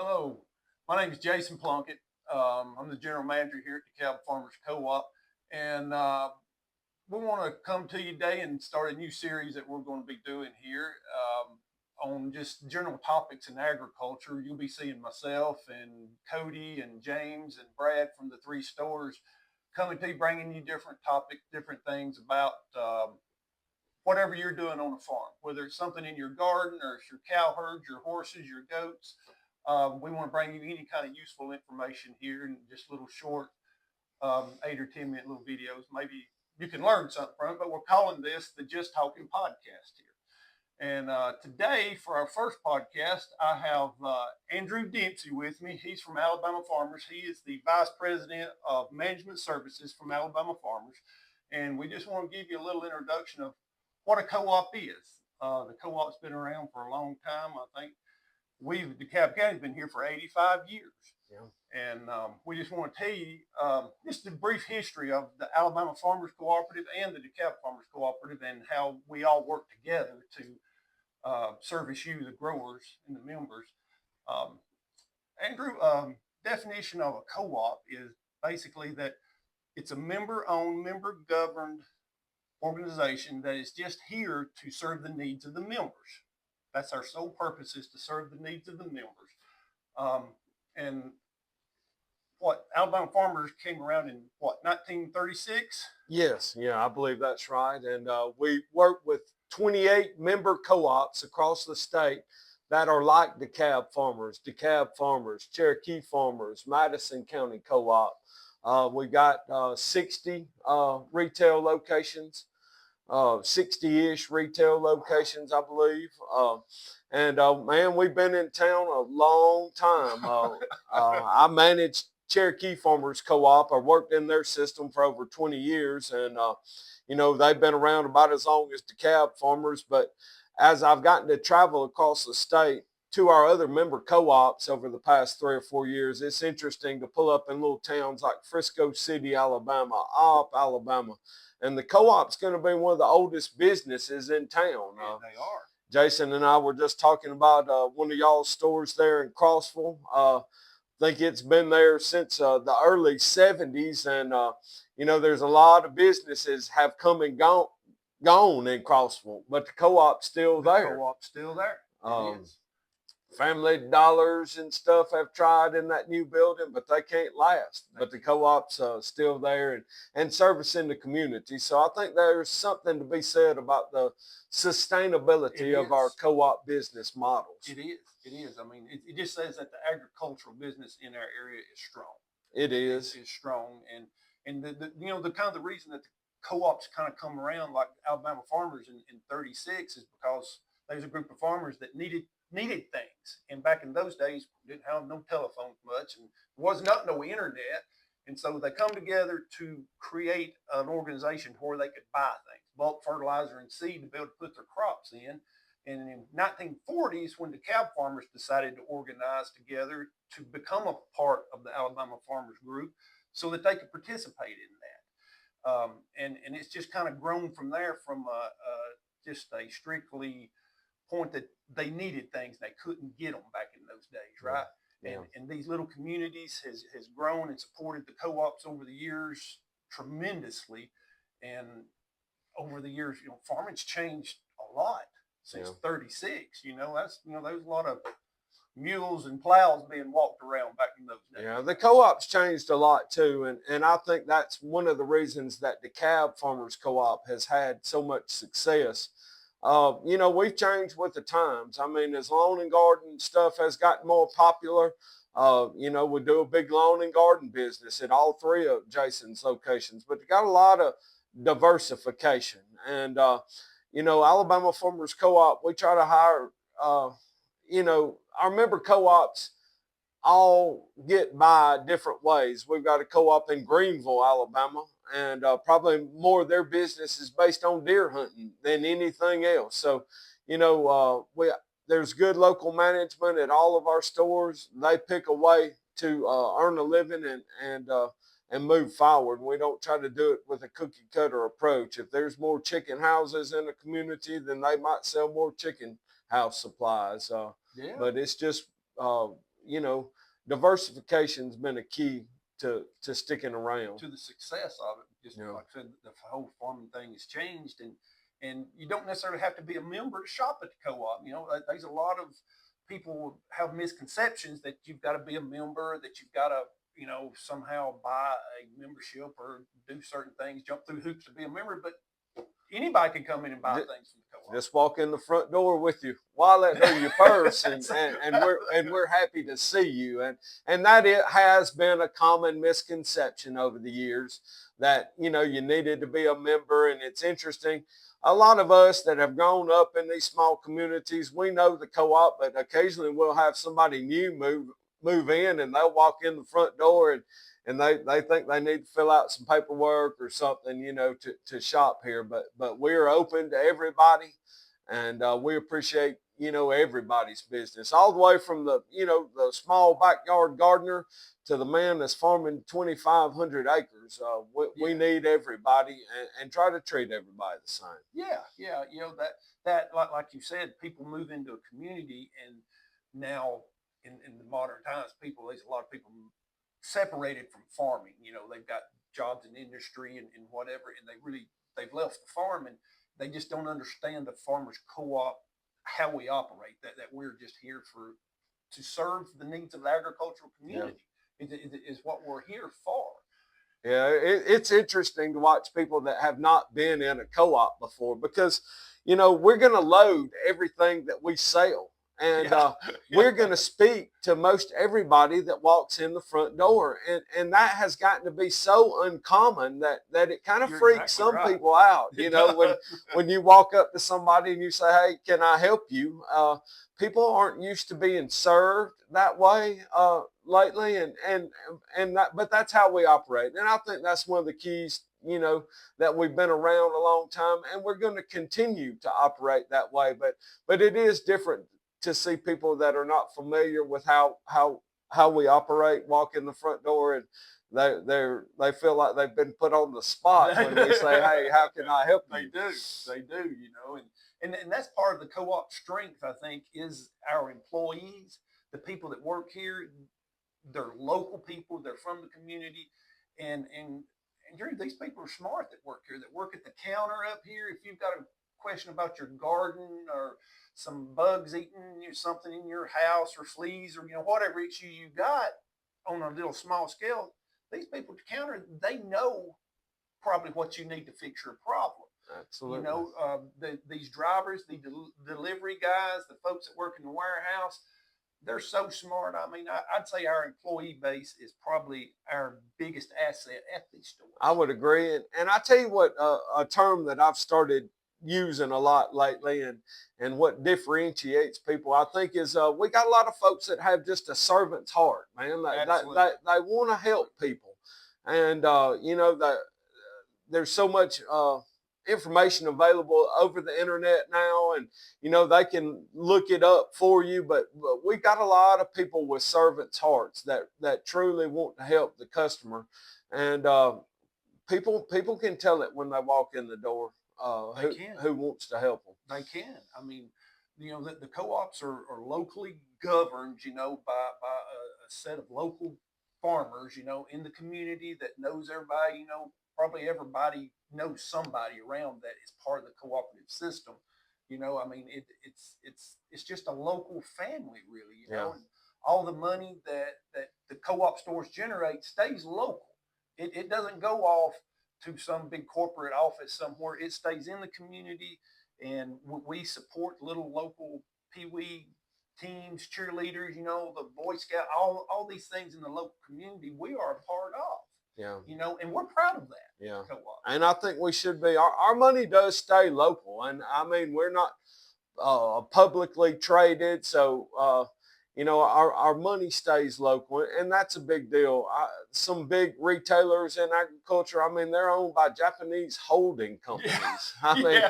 Hello, my name is Jason Plunkett. I'm the general manager here at DeKalb Farmers Co-op, and we want to come to you today and start a new series that we're going to be doing here on just general topics in agriculture. You'll be seeing myself and Cody and James and Brad from the three stores coming to you, bringing you different topics, different things about whatever you're doing on a farm, whether it's something in your garden or it's your cow herds, your horses, your goats. We want to bring you any kind of useful information here in just little short 8 or 10 minute little videos. Maybe you can learn something from it, but we're calling this the Just Talkin podcast here. And today for our first podcast, I have Andrew Dempsey with me. He's from Alabama Farmers. He is the Vice President of Management Services from Alabama Farmers. And we just want to give you a little introduction of what a co-op is. The co-op's been around for a long time. I think DeKalb County's been here for 85 years. Yeah. And we just want to tell you just a brief history of the Alabama Farmers Cooperative and the DeKalb Farmers Cooperative and how we all work together to service you, the growers and the members. Andrew, definition of a co-op is basically that it's a member-owned, member-governed organization that is just here to serve the needs of the members. That's our sole purpose, is to serve the needs of the members. And what, Alabama Farmers came around in what, 1936? Yes, yeah, I believe that's right. And we work with 28 member co-ops across the state that are like DeKalb Farmers, Cherokee Farmers, Madison County Co-op. We got 60 retail locations. 60-ish retail locations, I believe. Man, we've been in town a long time. I managed Cherokee Farmers Co-op. I worked in their system for over 20 years, and they've been around about as long as DeKalb Farmers. But as I've gotten to travel across the state to our other member co-ops over the past 3 or 4 years, it's interesting to pull up in little towns like Frisco City, Alabama, Opp, Alabama. And the co-op's going to be one of the oldest businesses in town. They are. Jason and I were just talking about one of y'all's stores there in Crossville. I think it's been there since the early 70s. And, there's a lot of businesses have come and gone in Crossville, but the co-op's still there. The co-op's still there. It is. Family Dollars and stuff have tried in that new building, but they can't last. But the co-op's still there and servicing the community. So I think there's something to be said about the sustainability of our co-op business models. It is. It is. I mean, it just says that the agricultural business in our area is strong. It is. It's strong. And the kind of the reason that the co-ops kind of come around like Alabama Farmers in 36 is because there's a group of farmers that needed things. And back in those days, we didn't have no telephones much, and there was not no internet. And so they come together to create an organization where they could buy things, bulk fertilizer and seed to be able to put their crops in. And in 1940s, when the DeKalb Farmers decided to organize together to become a part of the Alabama Farmers Group so that they could participate in that. And it's just kind of grown from there, from just a strictly point that they needed things they couldn't get them back in those days, right? Yeah. And these little communities has grown and supported the co-ops over the years tremendously. And over the years, farming's changed a lot since 36. There's a lot of mules and plows being walked around back in those days. Yeah, the co-op's changed a lot too, and I think that's one of the reasons that DeKalb Farmers Co-op has had so much success. We've changed with the times. I mean, as lawn and garden stuff has gotten more popular, we do a big lawn and garden business at all 3 of Jason's locations, but they got a lot of diversification. And, Alabama Farmers Co-op, we try to hire, our member co-ops all get by different ways. We've got a co-op in Greenville, Alabama, and probably more of their business is based on deer hunting than anything else. So, there's good local management at all of our stores. They pick a way to earn a living and move forward. We don't try to do it with a cookie cutter approach. If there's more chicken houses in the community, then they might sell more chicken house supplies. But it's just diversification's been a key to sticking around. To the success of it. Just like I said, the whole farming thing has changed, and you don't necessarily have to be a member to shop at the co-op. There's a lot of people have misconceptions that you've got to be a member, that you've got to somehow buy a membership or do certain things, jump through hoops to be a member. But anybody can come in and buy things from the co-op. Just walk in the front door with your wallet or your purse, and we're happy to see you. And that it has been a common misconception over the years that you needed to be a member. And it's interesting. A lot of us that have grown up in these small communities, we know the co-op, but occasionally we'll have somebody new move in, and they'll walk in the front door and they think they need to fill out some paperwork or something, to shop here. But we're open to everybody, and we appreciate, everybody's business, all the way from the small backyard gardener to the man that's farming 2,500 acres. We need everybody and try to treat everybody the same. Yeah. That like you said, people move into a community, and now in the modern times, there's a lot of people separated from farming. They've got jobs in industry and whatever, and they've left the farm, and they just don't understand the farmers co-op, how we operate, that we're just here to serve the needs of the agricultural community. Is what we're here for. Yeah, it's interesting to watch people that have not been in a co-op before, because we're going to load everything that we sell. And we're going to speak to most everybody that walks in the front door. And that has gotten to be so uncommon that it kind of freaks some people out. When you walk up to somebody and you say, "Hey, can I help you?" People aren't used to being served that way lately. But that's how we operate. And I think that's one of the keys, that we've been around a long time, and we're going to continue to operate that way. But it is different to see people that are not familiar with how we operate walk in the front door, and they feel like they've been put on the spot when we say, "Hey, how can I help you?" They do, and that's part of the co-op strength, I think, is our employees, the people that work here. They're local people, they're from the community, and these people are smart that work here, that work at the counter up here. If you've got a question about your garden, or some bugs eating something in your house, or fleas, or whatever issue you got on a little small scale, these people at the counter, they know probably what you need to fix your problem. Absolutely. These drivers, the delivery guys, the folks that work in the warehouse, they're so smart. I mean, I'd say our employee base is probably our biggest asset at these stores. I would agree. And I tell you what, a term that I've started using a lot lately, and what differentiates people, I think, is we got a lot of folks that have just a servant's heart, man. They want to help people. And, there's so much information available over the internet now, and they can look it up for you, but we got a lot of people with servants' hearts that truly want to help the customer, and people can tell it when they walk in the door, who wants to help them. They can. I mean, the co-ops are locally governed, by a set of local farmers, in the community that knows everybody. Probably everybody knows somebody around that is part of the cooperative system. I mean, it's just a local family, really. And all the money that the co-op stores generate stays local. It doesn't go off to some big corporate office somewhere. It stays in the community, and we support little local peewee teams, cheerleaders, the Boy Scout, all these things in the local community we are a part of. And we're proud of that. Co-op. And I think we should be. Our money does stay local, and I mean, we're not publicly traded, so our money stays local, and that's a big deal. Some big retailers in agriculture, I mean, they're owned by Japanese holding companies. I mean,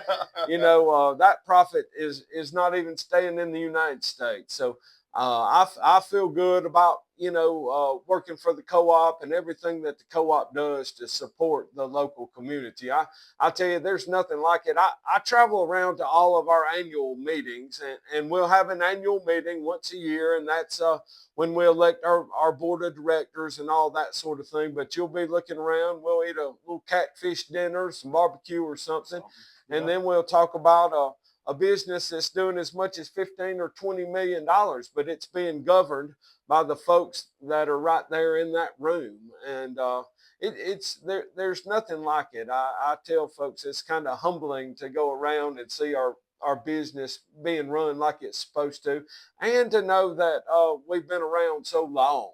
that profit is not even staying in the United States. So I feel good about, working for the co-op and everything that the co-op does to support the local community. I tell you, there's nothing like it. I travel around to all of our annual meetings, and we'll have an annual meeting once a year, and that's when we elect our board of directors and all that sort of thing. But you'll be looking around, we'll eat a little catfish dinner, some barbecue or something, and then we'll talk about a business that's doing as much as 15 or 20 million dollars, but it's being governed by the folks that are right there in that room. And there's nothing like it. I tell folks it's kind of humbling to go around and see our business being run like it's supposed to, and to know that we've been around so long.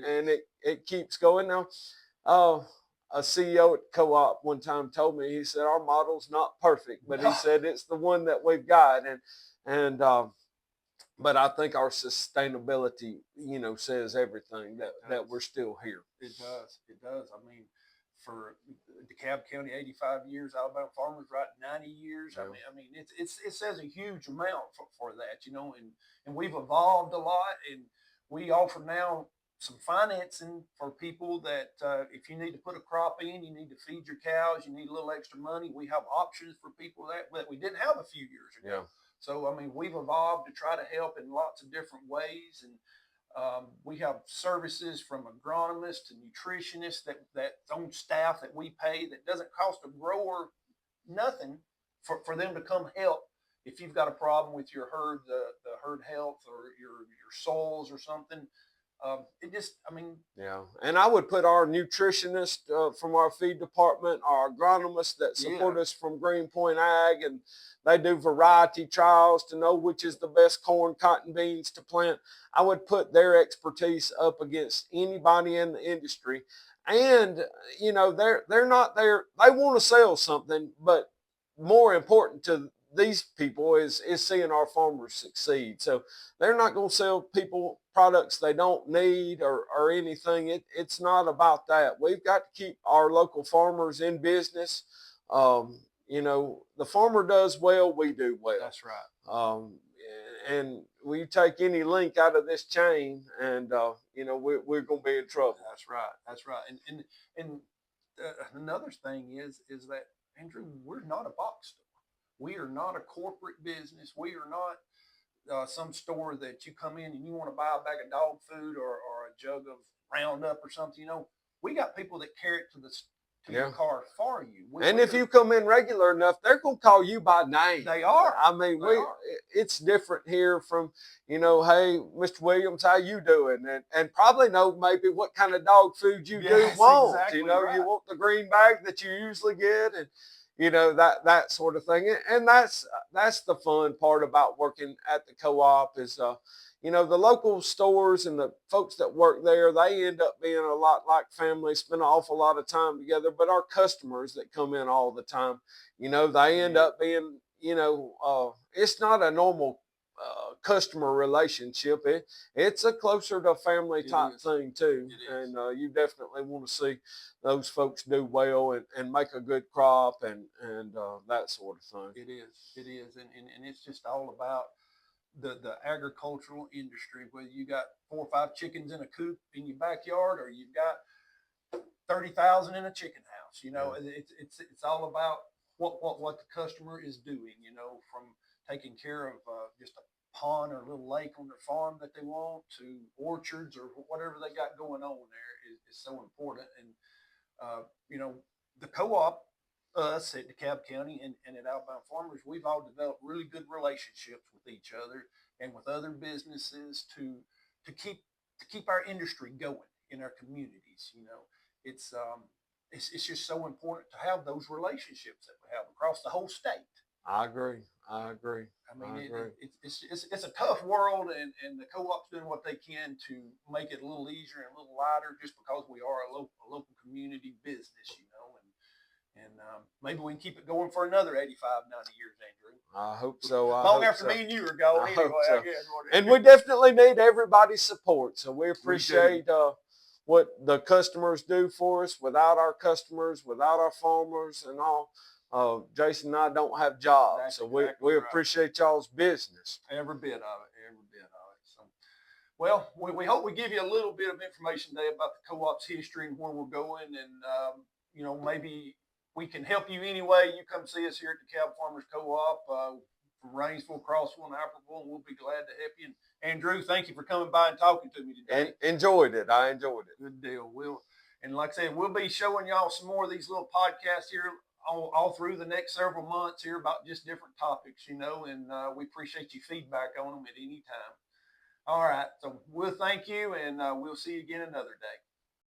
And it keeps going now. A CEO at co-op one time told me, he said, our model's not perfect, but he said it's the one that we've got. But I think our sustainability, says everything that we're still here. It does. It does. I mean, for DeKalb County, 85 years, Alabama Farmers, right, 90 years. Yeah. I mean, it says a huge amount for that, and we've evolved a lot, and we offer now some financing for people that if you need to put a crop in, you need to feed your cows, you need a little extra money. We have options for people that we didn't have a few years ago. Yeah. So, I mean, we've evolved to try to help in lots of different ways. And we have services from agronomists to nutritionists that's on staff that we pay, that doesn't cost a grower nothing for them to come help. If you've got a problem with your herd, the herd health, or your soils or something, yeah. And I would put our nutritionist from our feed department, our agronomists that support us from Greenpoint Ag, and they do variety trials to know which is the best corn, cotton, beans to plant. I would put their expertise up against anybody in the industry. And, they're not there. They want to sell something, but more important to these people is seeing our farmers succeed. So they're not going to sell people products they don't need or anything. It's not about that. We've got to keep our local farmers in business. The farmer does well, we do well. That's right. And we take any link out of this chain, and we're going to be in trouble. That's right. That's right. And another thing is that, Andrew, we're not a box store. We are not a corporate business. We are not some store that you come in and you want to buy a bag of dog food or a jug of Roundup or something. We got people that carry it to your car for you. If you come in regular enough, they're going to call you by name. They are. I mean, it's different here from, hey, Mr. Williams, how you doing? And probably know maybe what kind of dog food you do want. Exactly right. You want the green bag that you usually get, and that sort of thing. And that's the fun part about working at the co-op is, the local stores and the folks that work there, they end up being a lot like family, spend an awful lot of time together. But our customers that come in all the time, they end up being, it's not a normal customer relationship. It's a closer to family type thing too. And you definitely want to see those folks do well and make a good crop and that sort of thing. It is. And it's just all about the agricultural industry, whether you got 4 or 5 chickens in a coop in your backyard, or you've got 30,000 in a chicken house. It's all about what the customer is doing, from taking care of just a pond or a little lake on their farm that they want, to orchards or whatever they got going on there is so important. And the co-op, us at DeKalb County and at Alabama Farmers, we've all developed really good relationships with each other and with other businesses to keep our industry going in our communities. It's just so important to have those relationships that we have across the whole state. I agree. I mean, it's a tough world, and the co-op's doing what they can to make it a little easier and a little lighter, just because we are a local community business, and maybe we can keep it going for another 85, 90 years, Andrew. I hope so. Long after me and you are gone, anyway. So. I guess. And we definitely need everybody's support. So we appreciate what the customers do for us. Without our customers, without our farmers and all, Jason and I don't have jobs. So we appreciate y'all's business. Every bit of it. Every bit. Well, we hope we give you a little bit of information today about the co-op's history and where we're going. And, maybe we can help you anyway. You come see us here at the DeKalb Farmers Co-op from Rainsville, Crossville, and Apperville, and we'll be glad to help you. And Andrew, thank you for coming by and talking to me today. And enjoyed it. I enjoyed it. Good deal. And like I said, we'll be showing y'all some more of these little podcasts here all through the next several months here about just different topics, and we appreciate your feedback on them at any time. All right. So we'll thank you, and we'll see you again another day.